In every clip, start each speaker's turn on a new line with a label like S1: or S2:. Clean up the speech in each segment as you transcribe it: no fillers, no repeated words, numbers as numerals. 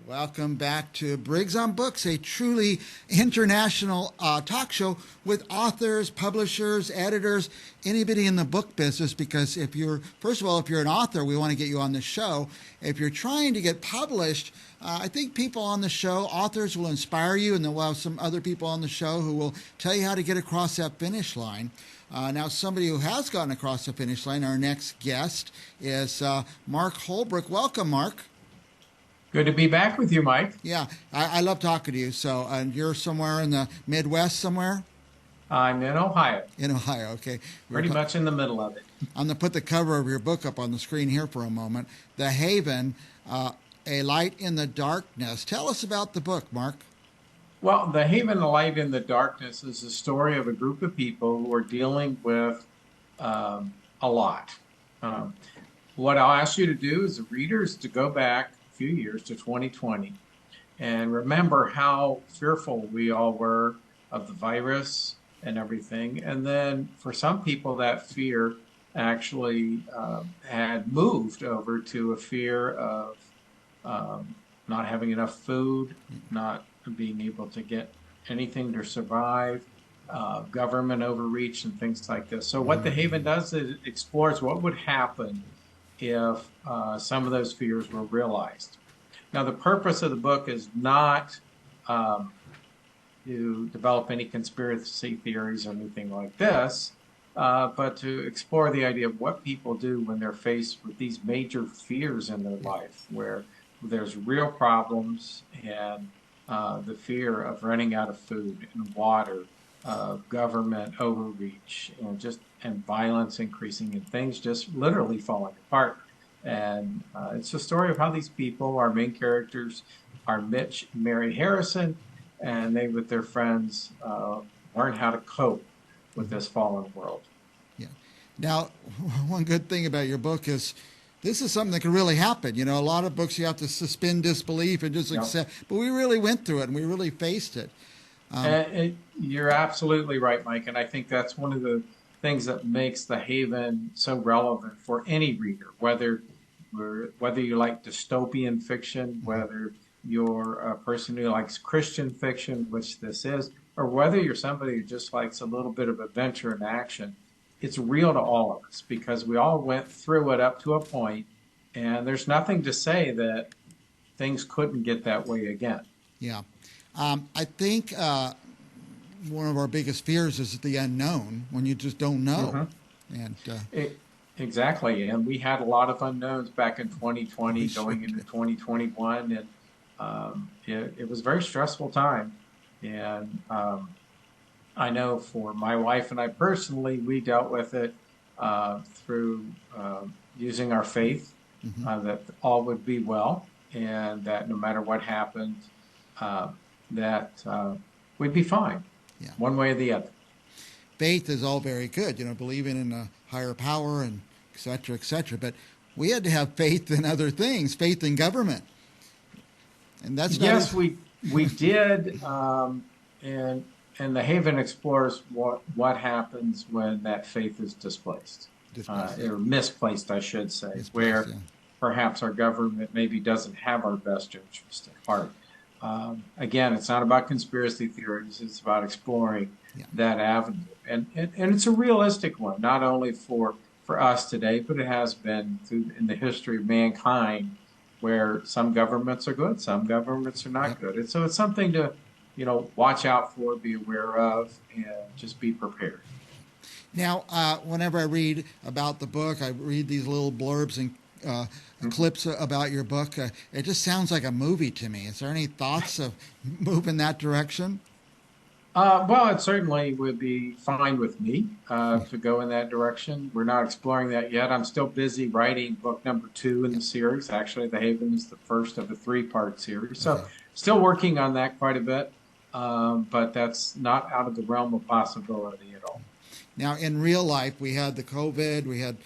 S1: Welcome back to Briggs on Books, a truly international talk show with authors, publishers, editors, anybody in the book business. Because first of all, if you're an author, we want to get you on the show. If you're trying to get published, I think people on the show, authors, will inspire you, and then we'll have some other people on the show who will tell you how to get across that finish line. Now, somebody who has gotten across the finish line, our next guest is Mark Holbrook. Welcome, Mark.
S2: Good to be back with you, Mike.
S1: Yeah, I love talking to you. So you're somewhere in the Midwest somewhere?
S2: I'm in Ohio.
S1: In Ohio, okay.
S2: Pretty much in the middle of it.
S1: I'm going to put the cover of your book up on the screen here for a moment. The Haven, A Light in the Darkness. Tell us about the book, Mark.
S2: Well, The Haven, A Light in the Darkness is the story of a group of people who are dealing with a lot. What I'll ask you to do as a reader is to go back few years to 2020 and remember how fearful we all were of the virus and everything. And then for some people, that fear actually had moved over to a fear of not having enough food, not being able to get anything to survive, government overreach and things like this. So what The Haven does is it explores what would happen if some of those fears were realized. Now, the purpose of the book is not to develop any conspiracy theories or anything like this, but to explore the idea of what people do when they're faced with these major fears in their life, where there's real problems and the fear of running out of food and water, government overreach, and violence increasing, and things just literally falling apart. And it's a story of how these people, our main characters, are Mitch and Mary Harrison, and they, with their friends, learn how to cope with this fallen world.
S1: Yeah. Now, one good thing about your book is this is something that can really happen. You know, a lot of books you have to suspend disbelief and just accept, but we really went through it and we really faced it.
S2: You're absolutely right, Mike, and I think that's one of the things that makes The Haven so relevant for any reader, whether you like dystopian fiction, whether you're a person who likes Christian fiction, which this is, or whether you're somebody who just likes a little bit of adventure and action. It's real to all of us because we all went through it up to a point, and there's nothing to say that things couldn't get that way again.
S1: Yeah. I think one of our biggest fears is the unknown, when you just don't know. And
S2: exactly. And we had a lot of unknowns back in 2020 going into 2021. And it was a very stressful time. And I know for my wife and I personally, we dealt with it through using our faith, that all would be well, and that no matter what happened, that we'd be fine, one way or the other.
S1: Faith is all very good, believing in a higher power and et cetera, et cetera. But we had to have faith in other things, faith in government. And that's
S2: yes, we did. And The Haven explores what happens when that faith is displaced. Or misplaced, I should say, where perhaps our government maybe doesn't have our best interest at heart. Again, it's not about conspiracy theories. It's about exploring that avenue. And it's a realistic one, not only for us today, but it has been in the history of mankind, where some governments are good, some governments are not good. And so it's something to, watch out for, be aware of, and just be prepared.
S1: Now, whenever I read about the book, I read these little blurbs and clips about your book. It just sounds like a movie to me. Is there any thoughts of moving that direction?
S2: Well, it certainly would be fine with me to go in that direction. We're not exploring that yet. I'm still busy writing book number 2 in the series. Actually, The Haven is the first of a 3-part series. So still working on that quite a bit, but that's not out of the realm of possibility at all.
S1: Now, in real life, we had the COVID,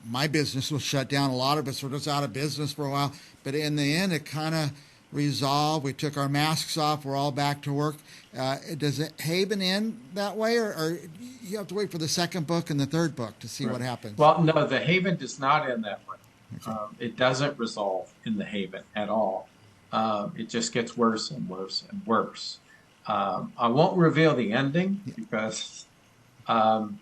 S1: my business was shut down. A lot of us were just out of business for a while. But in the end, it kind of resolved. We took our masks off. We're all back to work. Does it Haven end that way, or you have to wait for the second book and the third book to see what happens?
S2: Well, no, The Haven does not end that way. Okay. It doesn't resolve in The Haven at all. it just gets worse and worse and worse. I won't reveal the ending because um,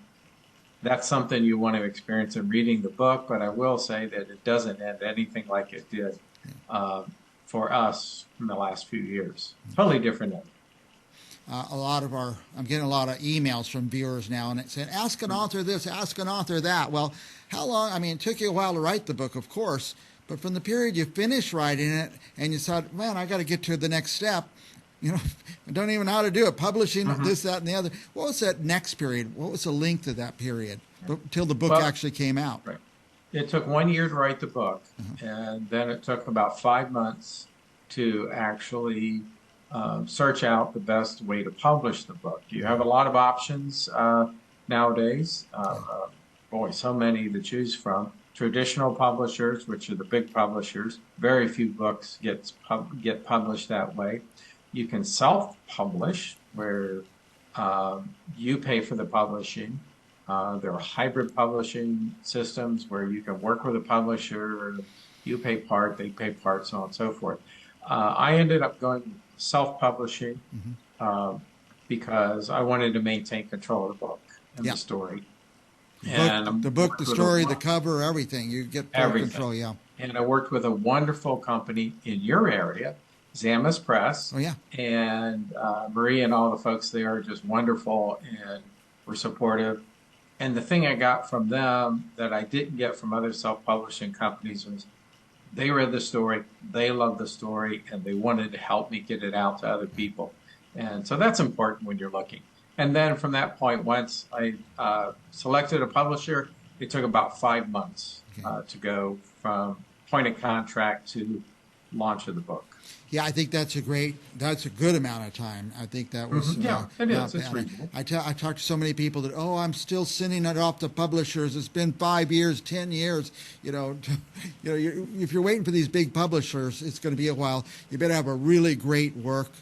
S2: that's something you want to experience in reading the book, but I will say that it doesn't end anything like it did for us in the last few years. Totally different ending.
S1: I'm getting a lot of emails from viewers now, and it's saying, ask an author this, ask an author that. Well, how long? I mean, it took you a while to write the book, of course, but from the period you finished writing it and you thought, man, I got to get to the next step, I don't even know how to do it, publishing this, that, and the other. What was that next period? What was the length of that period until the book
S2: Well,
S1: actually came out?
S2: right. It took 1 year to write the book, and then it took about 5 months to actually search out the best way to publish the book. You have a lot of options nowadays. Boy, so many to choose from. Traditional publishers, which are the big publishers, very few books get published that way. You can self-publish, where you pay for the publishing. There are hybrid publishing systems where you can work with a publisher, you pay part, they pay part, so on and so forth. I ended up going self-publishing because I wanted to maintain control of the book and the story.
S1: The book, the story, the cover, everything. You get full control, yeah.
S2: And I worked with a wonderful company in your area, Zamas Press.
S1: Oh, yeah.
S2: And Marie and all the folks there are just wonderful and were supportive. And the thing I got from them that I didn't get from other self-publishing companies was they read the story, they loved the story, and they wanted to help me get it out to other people. And so that's important when you're looking. And then from that point, once I selected a publisher, it took about 5 months to go from point of contract to launch of the book.
S1: Yeah, I think that's a good amount of time. I think that was
S2: it is. It's reasonable.
S1: I talked to so many people that I'm still sending it off to publishers. It's been 5 years, 10 years. If you're waiting for these big publishers, it's going to be a while. You better have a really great work.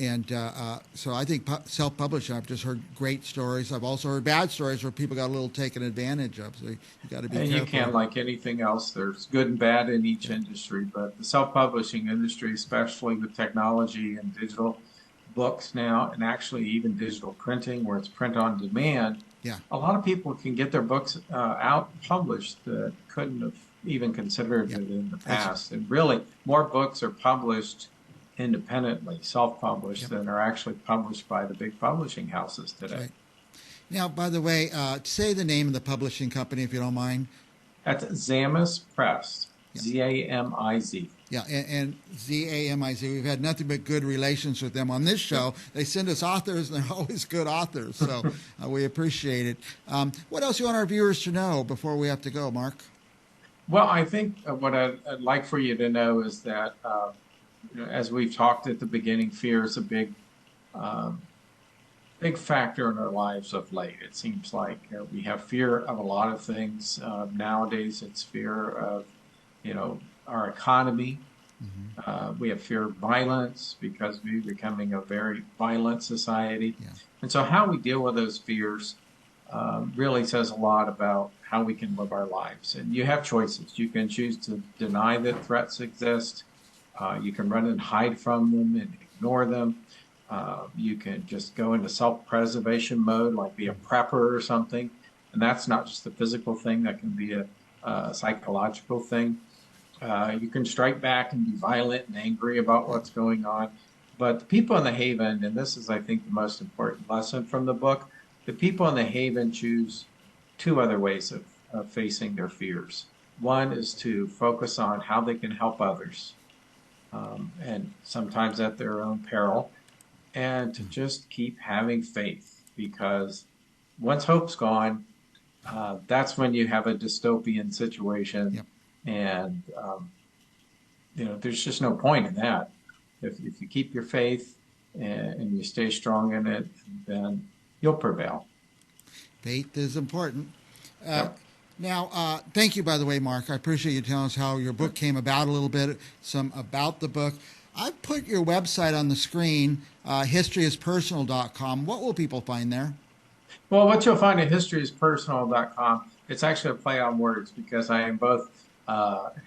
S1: So I think self-publishing, I've just heard great stories. I've also heard bad stories where people got a little taken advantage of. So you got to be careful.
S2: You can't, like anything else, there's good and bad in each industry, but the self-publishing industry, especially with technology and digital books now, and actually even digital printing where it's print on demand, a lot of people can get their books out published that couldn't have even considered it in the past. And really, more books are published independently, self-published, than are actually published by the big publishing houses today.
S1: Right. Now, by the way, say the name of the publishing company, if you don't mind.
S2: That's Zamas Press, Z-A-M-I-Z.
S1: Yeah, and Z-A-M-I-Z. We've had nothing but good relations with them on this show. They send us authors, and they're always good authors, so we appreciate it. What else do you want our viewers to know before we have to go, Mark?
S2: Well, I think what I'd like for you to know is that as we've talked at the beginning, fear is a big factor in our lives of late. It seems like we have fear of a lot of things. Nowadays, it's fear of, our economy. We have fear of violence because we're becoming a very violent society. Yeah. And so how we deal with those fears really says a lot about how we can live our lives. And you have choices. You can choose to deny that threats exist. You can run and hide from them and ignore them. You can just go into self-preservation mode, like be a prepper or something. And that's not just a physical thing. That can be a psychological thing. You can strike back and be violent and angry about what's going on. But the people in the Haven, and this is, I think, the most important lesson from the book, the people in the Haven choose two other ways of facing their fears. One is to focus on how they can help others. And sometimes at their own peril, and to just keep having faith, because once hope's gone, that's when you have a dystopian situation, and there's just no point in that. If you keep your faith and you stay strong in it, then you'll prevail.
S1: Faith is important. Now, thank you, by the way, Mark. I appreciate you telling us how your book came about a little bit, some about the book. I've put your website on the screen, historyispersonal.com. What will people find there?
S2: Well, what you'll find at historyispersonal.com, it's actually a play on words because I am both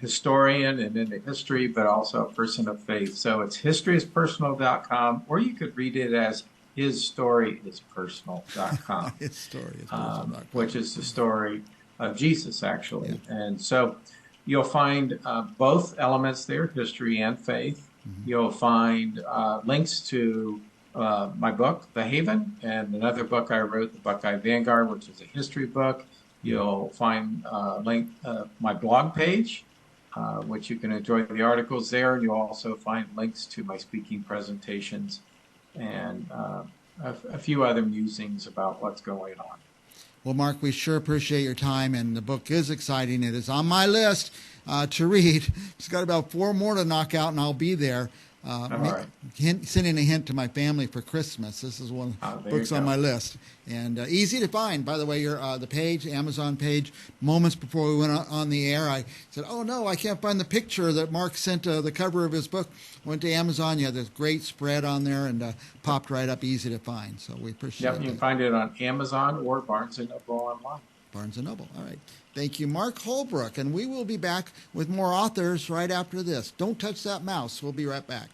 S2: historian and into history, but also a person of faith. So it's historyispersonal.com, or you could read it as hisstoryispersonal.com,
S1: His story is personal.com.
S2: which is the story of Jesus, actually. Yeah. And so you'll find both elements there, history and faith. Mm-hmm. You'll find links to my book, The Haven, and another book I wrote, The Buckeye Vanguard, which is a history book. You'll find my blog page, which you can enjoy the articles there. And you'll also find links to my speaking presentations and a few other musings about what's going on.
S1: Well, Mark, we sure appreciate your time, and the book is exciting. It is on my list to read. It's got about 4 more to knock out, and I'll be there.
S2: Right.
S1: Sending a hint to my family for Christmas. This is one of the books on my list, and easy to find. By the way, the page, Amazon page. Moments before we went on the air, I said, "Oh no, I can't find the picture that Mark sent the cover of his book." Went to Amazon. You had this great spread on there, and popped right up, easy to find. So we appreciate it.
S2: Yep, you can find it on Amazon or Barnes & Noble online.
S1: Barnes & Noble. All right. Thank you, Mark Holbrook. And we will be back with more authors right after this. Don't touch that mouse. We'll be right back.